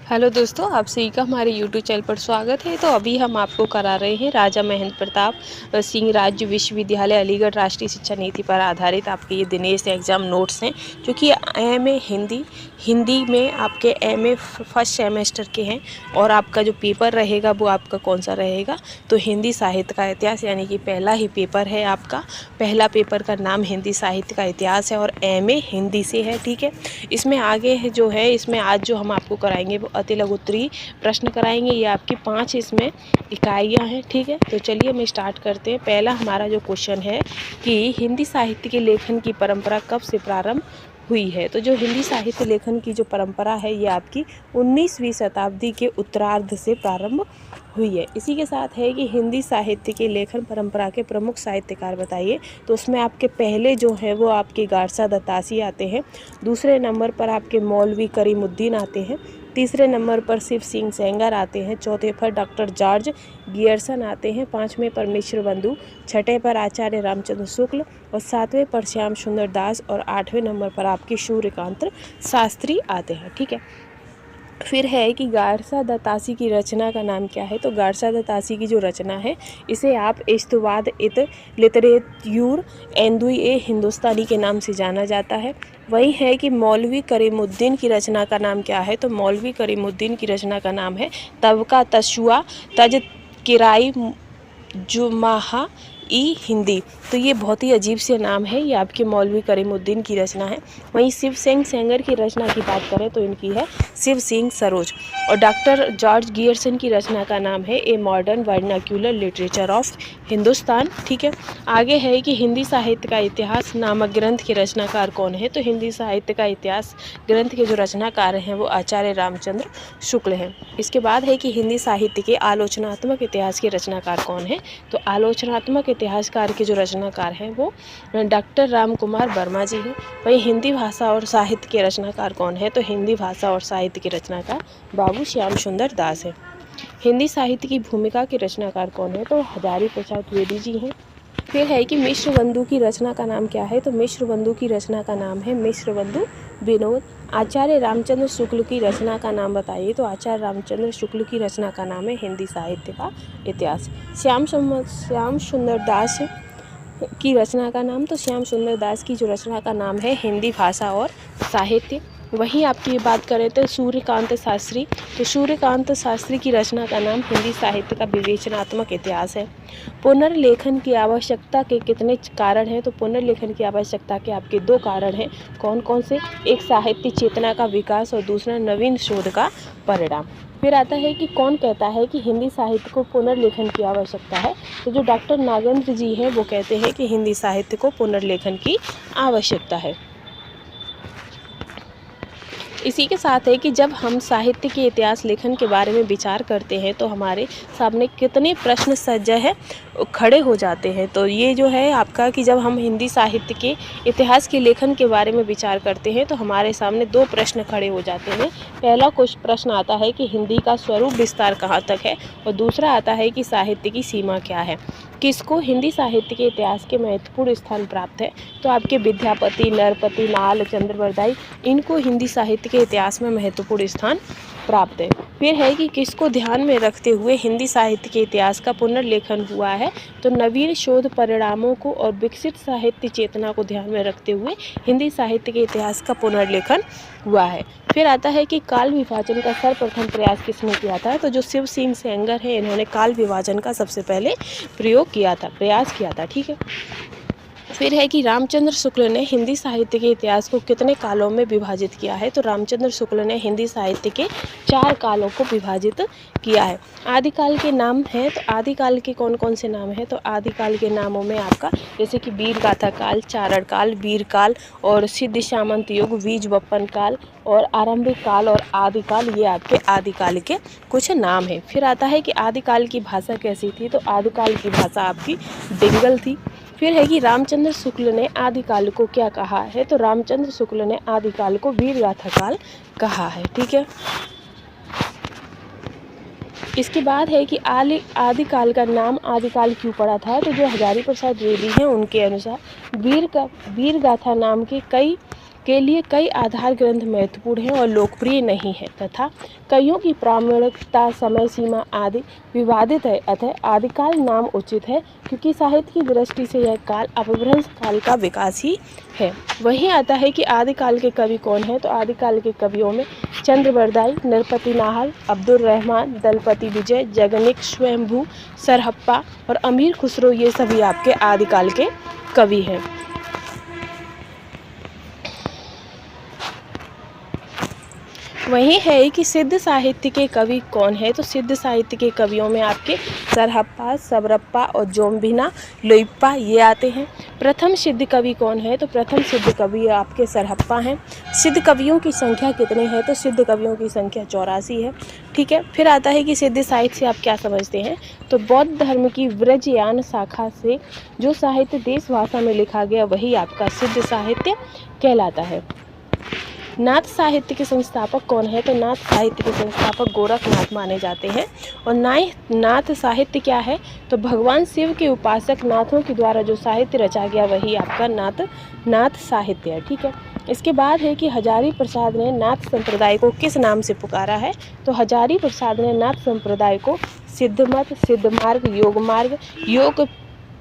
Hello दोस्तों, आप सभी का हमारे यूट्यूब चैनल पर स्वागत है। तो अभी हम आपको करा रहे हैं राजा महेंद्र प्रताप सिंह राज्य विश्वविद्यालय अलीगढ़ राष्ट्रीय शिक्षा नीति पर आधारित आपके ये दिनेश एग्ज़ाम नोट्स हैं, जो कि एमए हिंदी में आपके एमए फर्स्ट सेमेस्टर के हैं। और आपका जो पेपर रहेगा वो आपका कौन सा रहेगा, तो हिंदी साहित्य का इतिहास, यानी कि पहला ही पेपर है आपका। पहला पेपर का नाम हिंदी साहित्य का इतिहास है और एमए हिंदी से है। ठीक है, इसमें आगे जो है, इसमें आज जो हम आपको कराएंगे वो अति लघु उत्तरीय प्रश्न कराएंगे। ये आपकी 5 इसमें इकाइयाँ हैं। ठीक है, तो चलिए हम स्टार्ट करते हैं। पहला हमारा जो क्वेश्चन है कि हिंदी साहित्य के लेखन की परंपरा कब से प्रारंभ हुई है। तो जो हिंदी साहित्य लेखन की जो परंपरा है ये आपकी 19वीं शताब्दी के उत्तरार्ध से प्रारंभ हुई है। इसी के साथ है कि हिंदी साहित्य के लेखन परंपरा के प्रमुख साहित्यकार बताइए। तो उसमें आपके पहले जो है वो आपके गारसा दत्तासी आते हैं। दूसरे नंबर पर आपके मौलवी करीमुद्दीन आते हैं। तीसरे नंबर पर शिव सिंह सेंगर आते हैं। चौथे पर डॉक्टर जॉर्ज गियर्सन आते हैं। पाँचवें पर मिश्र बंधु। छठे पर आचार्य रामचंद्र शुक्ल और सातवें पर श्याम सुंदर दास और आठवें नंबर पर आपके सूर्यकांत शास्त्री आते हैं। ठीक है, फिर है कि गारसा दत्तासी की रचना का नाम क्या है। तो गारसा दत्तासी की जो रचना है इसे आप इस्तवाद इत लिटरेत्यूर एंदुई ए हिंदुस्तानी के नाम से जाना जाता है। वही है कि मौलवी करीमुद्दीन की रचना का नाम क्या है। तो मौलवी करीमुद्दीन की रचना का नाम है तबका तशुआ तज किराई जुमाहा ई हिंदी। तो ये बहुत ही अजीब से नाम है, ये आपके मौलवी करीमुद्दीन की रचना है। वहीं शिव सिंह सेंगर की रचना की बात करें तो इनकी है शिव सिंह सरोज। और डॉक्टर जॉर्ज गियर्सन की रचना का नाम है a modern vernacular literature of Hindustan. ठीक है, आगे है कि हिंदी साहित्य का इतिहास नामक ग्रंथ के रचनाकार कौन है। तो हिंदी साहित्य का इतिहास ग्रंथ के जो रचनाकार हैं वो आचार्य रामचंद्र शुक्ल हैं। इसके बाद है कि हिंदी साहित्य के आलोचनात्मक इतिहास के रचनाकार कौन है। तो आलोचनात्मक इतिहासकार के जो रचनाकार हैं वो डॉक्टर राम कुमार वर्मा जी हैं। वहीं हिंदी भाषा और साहित्य के रचनाकार कौन है। तो हिंदी भाषा और साहित्य के रचनाकार बाबू श्याम सुंदर दास हैं। हिंदी साहित्य की भूमिका के रचनाकार कौन है। तो हजारी प्रसाद द्विवेदी जी हैं। फिर है कि मिश्र बंधु की रचना का नाम क्या है। तो मिश्र बंधु की रचना का नाम है मिश्र बंधु विनोद। आचार्य रामचंद्र शुक्ल की रचना का नाम बताइए। तो आचार्य रामचंद्र शुक्ल की रचना का नाम है हिंदी साहित्य का इतिहास। श्याम सुंदर दास की रचना का नाम। तो श्याम सुंदर दास की जो रचना का नाम है हिंदी भाषा और साहित्य। वहीं आपकी बात करें तो सूर्यकांत शास्त्री। तो सूर्यकांत शास्त्री की रचना का नाम हिंदी साहित्य का विवेचनात्मक इतिहास है। पुनर्लेखन की आवश्यकता के कितने कारण हैं। तो पुनर्लेखन की आवश्यकता के आपके 2 कारण हैं। कौन कौन से, एक साहित्य चेतना का विकास और दूसरा नवीन शोध का परिणाम। फिर आता है कि कौन कहता है कि हिंदी साहित्य को पुनर्लेखन की आवश्यकता है। तो जो डॉक्टर नागेंद्र जी हैं वो कहते हैं कि हिंदी साहित्य को पुनर्लेखन की आवश्यकता है। इसी के साथ है कि जब हम साहित्य के इतिहास लेखन के बारे में विचार करते हैं तो हमारे सामने कितने प्रश्न सज्जय है खड़े हो जाते हैं। तो ये जो है आपका कि जब हम हिंदी साहित्य के इतिहास के लेखन के बारे में विचार करते हैं तो हमारे सामने 2 प्रश्न खड़े हो जाते हैं। पहला कुछ प्रश्न आता है कि हिंदी का स्वरूप विस्तार कहाँ तक है और दूसरा आता है कि साहित्य की सीमा क्या है। किसको हिंदी साहित्य के इतिहास के महत्वपूर्ण स्थान प्राप्त है। तो आपके विद्यापति, नरपति, लाल, चंद्रवरदाई, इनको हिंदी साहित्य के इतिहास में महत्वपूर्ण स्थान प्राप्त है। फिर है कि किसको ध्यान में रखते हुए हिंदी साहित्य के इतिहास का पुनर्लेखन हुआ है। तो नवीन शोध परिणामों को और विकसित साहित्य चेतना को ध्यान में रखते हुए हिंदी साहित्य के इतिहास का पुनर्लेखन हुआ है। फिर आता है कि काल विभाजन का सर्वप्रथम प्रयास किसने किया था। तो जो शिव सिंह सेंगर है इन्होंने काल विभाजन का सबसे पहले प्रयास किया था। ठीक है, फिर है कि रामचंद्र शुक्ल ने हिंदी साहित्य के इतिहास को कितने कालों में विभाजित किया है। तो रामचंद्र शुक्ल ने हिंदी साहित्य के 4 कालों को विभाजित किया है। आदिकाल के नाम हैं। तो आदिकाल के कौन कौन से नाम हैं। तो आदिकाल के नामों में आपका जैसे कि वीर गाथा काल, चारण काल, वीर काल और सिद्ध सामंत युग, बीज बप्पन काल और आरंभिक काल और आदिकाल, ये आपके आदिकाल के कुछ नाम हैं। फिर आता है कि आदिकाल की भाषा कैसी थी। तो आदिकाल की भाषा आपकी डिंगल थी। फिर है कि रामचंद्र शुक्ल ने आदिकाल को क्या कहा है। तो रामचंद्र शुक्ल ने आदिकाल को वीर गाथा काल कहा है। ठीक है, इसके बाद है कि आदिकाल का नाम आदिकाल क्यों पड़ा था। तो जो हजारी प्रसाद द्विवेदी हैं उनके अनुसार वीर गाथा नाम के कई के लिए कई आधार ग्रंथ महत्वपूर्ण हैं और लोकप्रिय नहीं है तथा कईयों की प्रामाणिकता, समय सीमा आदि विवादित है। अतः आदिकाल नाम उचित है क्योंकि साहित्य की दृष्टि से यह काल अपभ्रंश काल का विकास ही है। वहीं आता है कि आदिकाल के कवि कौन है, तो आदिकाल के कवियों में चंद्रबरदाई, नरपति नाहर, अब्दुल रहमान, दलपति विजय, जगनिक, स्वयंभू, सरहप्पा और अमीर खुसरो, ये सभी आपके आदिकाल के कवि हैं। वही है कि सिद्ध साहित्य के कवि कौन है, तो सिद्ध साहित्य के कवियों में आपके सरहप्पा, सबरप्पा और जोम्बिना लोइप्पा ये आते हैं। प्रथम सिद्ध कवि कौन है, तो प्रथम सिद्ध कवि आपके सरहप्पा हैं। सिद्ध कवियों की संख्या कितने हैं, तो सिद्ध कवियों की संख्या 84 है। ठीक है, फिर आता है कि सिद्ध साहित्य से आप क्या समझते हैं, तो बौद्ध धर्म की व्रजयान शाखा से जो साहित्य देश भाषा में लिखा गया वही आपका सिद्ध साहित्य कहलाता है। नाथ साहित्य के संस्थापक कौन है, तो नाथ साहित्य के संस्थापक गोरखनाथ माने जाते हैं। और नाथ साहित्य क्या है, तो भगवान शिव के उपासक नाथों के द्वारा जो साहित्य रचा गया वही आपका नाथ साहित्य है। ठीक है, इसके बाद है कि हजारी प्रसाद ने नाथ संप्रदाय को किस नाम से पुकारा है, तो हजारी प्रसाद ने नाथ संप्रदाय को सिद्धमत, सिद्धमार्ग, योगमार्ग, योग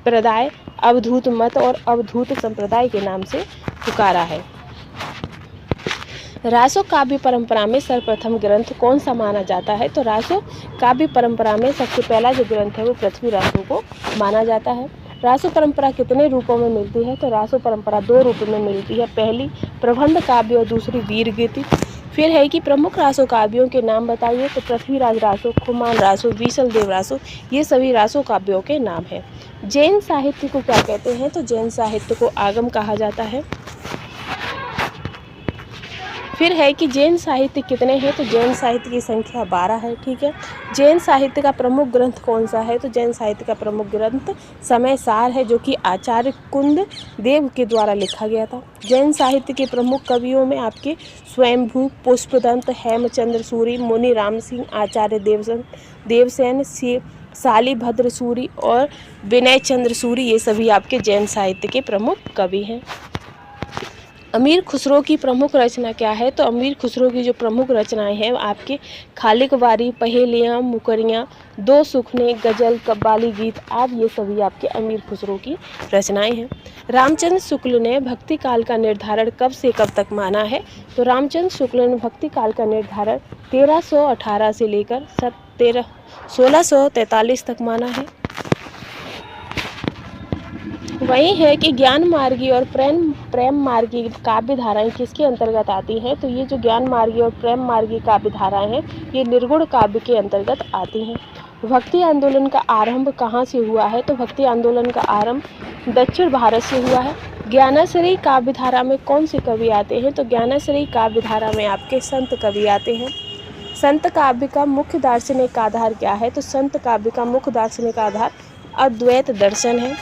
प्रदाय, अवधूत मत और अवधूत संप्रदाय के नाम से पुकारा है। रासो काव्य परंपरा में सर्वप्रथम ग्रंथ कौन सा माना जाता है, तो रासो काव्य परंपरा में सबसे पहला जो ग्रंथ है वो पृथ्वी रासो को माना जाता है। रासो परंपरा कितने रूपों में मिलती है, तो रासो परंपरा 2 रूपों में मिलती है, पहली प्रबंध काव्य और दूसरी वीर गीति। फिर है कि प्रमुख रासो काव्यों के नाम बताइए, तो पृथ्वीराज रासो, खुमान रासो, विसल देव रासो, ये सभी रासो काव्यों के नाम हैं। जैन साहित्य को क्या कहते हैं, तो जैन साहित्य को आगम कहा जाता है। फिर है कि जैन साहित्य कितने हैं, तो जैन साहित्य की संख्या 12 है। ठीक है, जैन साहित्य का प्रमुख ग्रंथ कौन सा है, तो जैन साहित्य का प्रमुख ग्रंथ समय सार है जो कि आचार्य कुंद देव के द्वारा लिखा गया था। जैन साहित्य के प्रमुख कवियों में आपके स्वयंभू, पुष्पदंत, हेमचंद्र सूरी, मुनि राम सिंह, आचार्य देवसेन, शालिभद्र सूरी और विनय चंद्र सूरी, ये सभी आपके जैन साहित्य के प्रमुख कवि हैं। अमीर खुसरो की प्रमुख रचना क्या है, तो अमीर खुसरो की जो प्रमुख रचनाएं हैं आपके खालिकवारी, पहेलियाँ, मुकरियाँ, दो सुखने, गजल, कव्वाली गीत आदि, ये सभी आपके अमीर खुसरो की रचनाएं हैं। रामचंद्र शुक्ल ने भक्ति काल का निर्धारण कब से कब तक माना है, तो रामचंद्र शुक्ल ने भक्ति काल का निर्धारण 1318 से लेकर 1643 तक माना है। वही है कि ज्ञान मार्गी और प्रेम मार्गी काव्य धाराएं किसके अंतर्गत आती हैं, तो ये जो ज्ञान मार्गी और प्रेम मार्गी काव्य धाराएं हैं ये निर्गुण काव्य के अंतर्गत आती हैं। भक्ति आंदोलन का आरंभ कहाँ से हुआ है, तो भक्ति आंदोलन का आरंभ दक्षिण भारत से हुआ है। ज्ञानाश्रयी काव्य धारा में कौन से कवि आते हैं, तो ज्ञानाश्रयी काव्य धारा में आपके संत कवि आते हैं। संत काव्य का मुख्य दार्शनिक आधार क्या है, तो संत काव्य का मुख्य दार्शनिक आधार अद्वैत दर्शन है।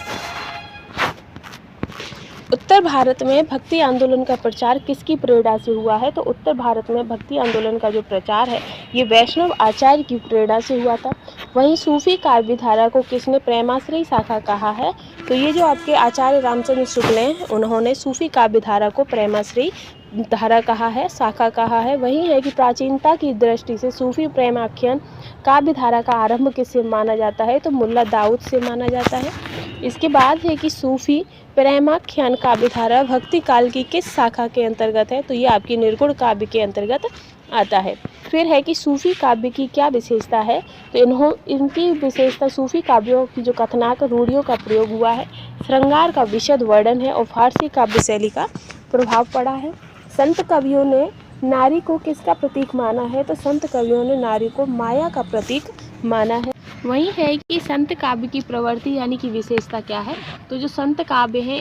उत्तर भारत में भक्ति आंदोलन का प्रचार किसकी प्रेरणा से हुआ है, तो उत्तर भारत में भक्ति आंदोलन का जो प्रचार है ये वैष्णव आचार्य की प्रेरणा से हुआ था। वहीं सूफी काव्य धारा को किसने प्रेमाश्रयी शाखा कहा है, तो ये जो आपके आचार्य रामचंद्र शुक्ल हैं उन्होंने सूफी काव्य धारा को प्रेमाश्रयी धारा कहा है, शाखा कहा है। वही है कि प्राचीनता की दृष्टि से सूफी प्रेमाख्यान काव्य धारा का आरंभ किससे माना जाता है, तो मुल्ला दाऊद से माना जाता है। इसके बाद है कि सूफी प्रेमाख्यान काव्य धारा भक्ति काल की किस शाखा के अंतर्गत है, तो ये आपकी निर्गुण काव्य के अंतर्गत आता है। फिर है कि सूफी काव्य की क्या विशेषता है, तो इनकी विशेषता सूफी काव्यों की जो कथनाक रूढ़ियों का प्रयोग हुआ है, श्रृंगार का विशद वर्णन है और फारसी काव्य शैली का प्रभाव पड़ा है। संत कवियों ने नारी को किसका प्रतीक माना है, तो संत कवियों ने नारी को माया का प्रतीक माना है। वही है कि संत काव्य की प्रवृत्ति यानी कि विशेषता क्या है, तो जो संत काव्य हैं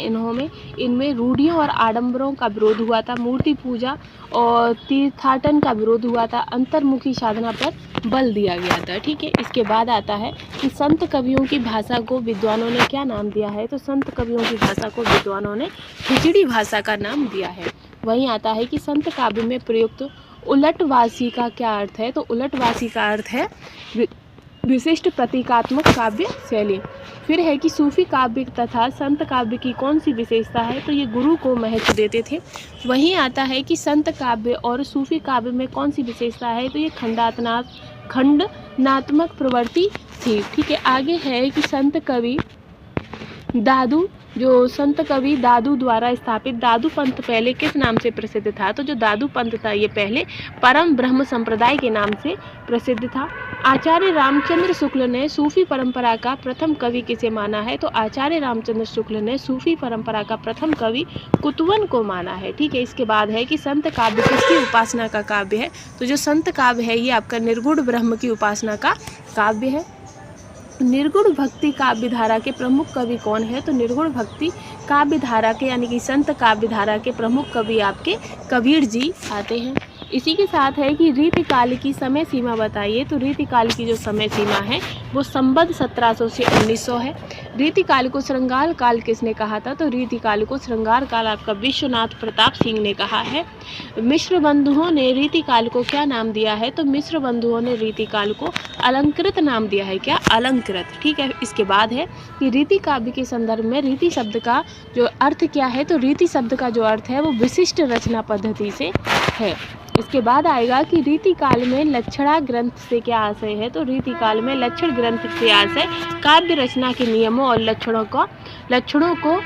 इनमें रूढ़ियों और आडंबरों का विरोध हुआ था, मूर्ति पूजा और तीर्थाटन का विरोध हुआ था, अंतर्मुखी साधना पर बल दिया गया था। ठीक है, इसके बाद आता है कि संत कवियों की भाषा को विद्वानों ने क्या नाम दिया है, तो संत कवियों की भाषा को विद्वानों ने खिचड़ी भाषा का नाम दिया है। वहीं आता है कि संत काव्य में प्रयुक्त उलटवासी का क्या अर्थ है, तो उलटवासी का अर्थ है विशिष्ट प्रतीकात्मक काव्य शैली। फिर है कि सूफी काव्य तथा संत काव्य की कौन सी विशेषता है, तो ये गुरु को महत्व देते थे। वहीं आता है कि संत काव्य और सूफी काव्य में कौन सी विशेषता है, तो ये खंडनात्मक प्रवृत्ति थी। ठीक है, आगे है कि संत कवि दादू द्वारा स्थापित दादू पंथ पहले किस नाम से प्रसिद्ध था, तो जो दादू पंथ था ये पहले परम ब्रह्म संप्रदाय के नाम से प्रसिद्ध था। आचार्य रामचंद्र शुक्ल ने सूफी परंपरा का प्रथम कवि किसे माना है, तो आचार्य रामचंद्र शुक्ल ने सूफी परंपरा का प्रथम कवि कुतवन को माना है। ठीक है, इसके बाद है कि संत काव्य किसकी उपासना का काव्य है, तो जो संत काव्य है ये आपका निर्गुण ब्रह्म की उपासना का काव्य है। निर्गुण भक्ति काव्य धारा के प्रमुख कवि कौन है, तो निर्गुण भक्ति काव्य धारा के यानी कि संत काव्य धारा के प्रमुख कवि आपके कबीर जी आते हैं। इसी के साथ है कि रीतिकाल की समय सीमा बताइए, तो रीतिकाल की जो समय सीमा है वो संवत 1700 से 1900 है। रीतिकाल को श्रृंगार काल किसने कहा था, तो रीतिकाल को श्रृंगार काल आपका विश्वनाथ प्रताप सिंह ने कहा है। मिश्र बंधुओं ने रीतिकाल को क्या नाम दिया है, तो मिश्र बंधुओं ने रीतिकाल को अलंकृत नाम दिया है। क्या? अलंकृत। ठीक है, इसके बाद है कि रीति काव्य के संदर्भ में रीति शब्द का जो अर्थ क्या है, तो रीति शब्द का जो अर्थ है वो विशिष्ट रचना पद्धति से है। इसके बाद आएगा कि रीति काल में लक्षणा ग्रंथ से क्या आशय है, तो रीति काल में लक्षण ग्रंथ से आशय काव्य रचना के नियमों और लक्षणों को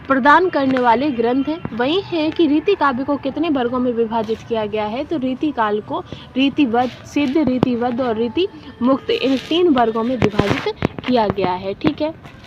प्रदान करने वाले ग्रंथ हैं। वही है कि रीति काव्य को कितने वर्गों में विभाजित किया गया है, तो रीति काल को रीतिवद्ध, सिद्ध, रीतिवद्ध और रीति मुक्त इन 3 वर्गों में विभाजित किया गया है। ठीक है,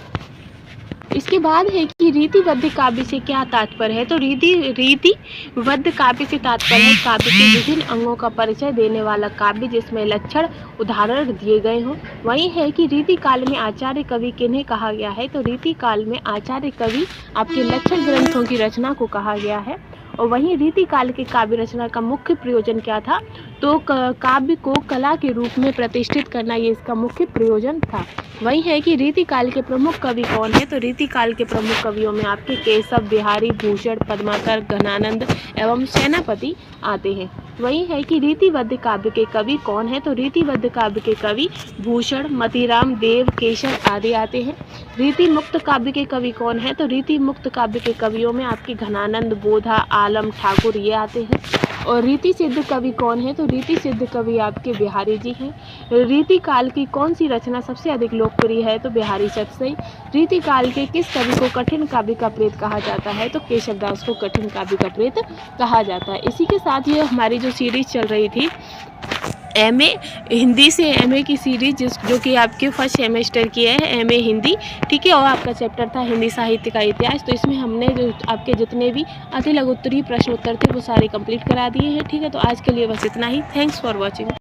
इसके बाद है कि रीतिबद्ध काव्य से क्या तात्पर्य है, तो रीतिबद्ध काव्य से तात्पर्य है काव्य के विभिन्न अंगों का परिचय देने वाला काव्य जिसमें लक्षण उदाहरण दिए गए हों। वही है कि रीति काल में आचार्य कवि किन्हें कहा गया है, तो रीति काल में आचार्य कवि आपके लक्षण ग्रंथों की रचना को कहा गया है। और वहीं रीति काल के काव्य रचना का मुख्य प्रयोजन क्या था, तो काव्य को कला के रूप में प्रतिष्ठित करना ये इसका मुख्य प्रयोजन था। वही है कि रीति काल के प्रमुख कवि कौन है, तो रीति काल के प्रमुख कवियों में आपके केशव, बिहारी, भूषण, पद्माकर, घनानंद एवं सेनापति आते हैं। वही है कि रीतिबद्ध काव्य के कवि कौन है, तो रीतिबद्ध काव्य के कवि भूषण, मतीराम, देव, केशव आदि आते हैं। रीति मुक्त काव्य के कवि कौन है, तो रीति मुक्त काव्य के कवियों में आपके घनानंद, बोधा, आलम, ठाकुर ये आते हैं। और रीति सिद्ध कवि कौन है, तो रीति सिद्ध कवि आपके बिहारी जी हैं। रीति काल की कौन सी रचना सबसे अधिक लोकप्रिय है, तो बिहारी सतसई। रीति काल के किस कवि को कठिन काव्य का प्रेत कहा जाता है, तो केशवदास को कठिन काव्य का प्रेत कहा जाता है। इसी के साथ ये हमारी जो सीरीज चल रही थी एमए हिंदी से एमए की सीरीज जो कि आपके फर्स्ट सेमेस्टर की है, एमए हिंदी। ठीक है, और आपका चैप्टर था हिंदी साहित्य का इतिहास। तो इसमें हमने जो आपके जितने भी अति लघु उत्तरीय प्रश्न उत्तर थे वो सारे कंप्लीट करा दिए हैं। ठीक है, तो आज के लिए बस इतना ही। Thanks for watching.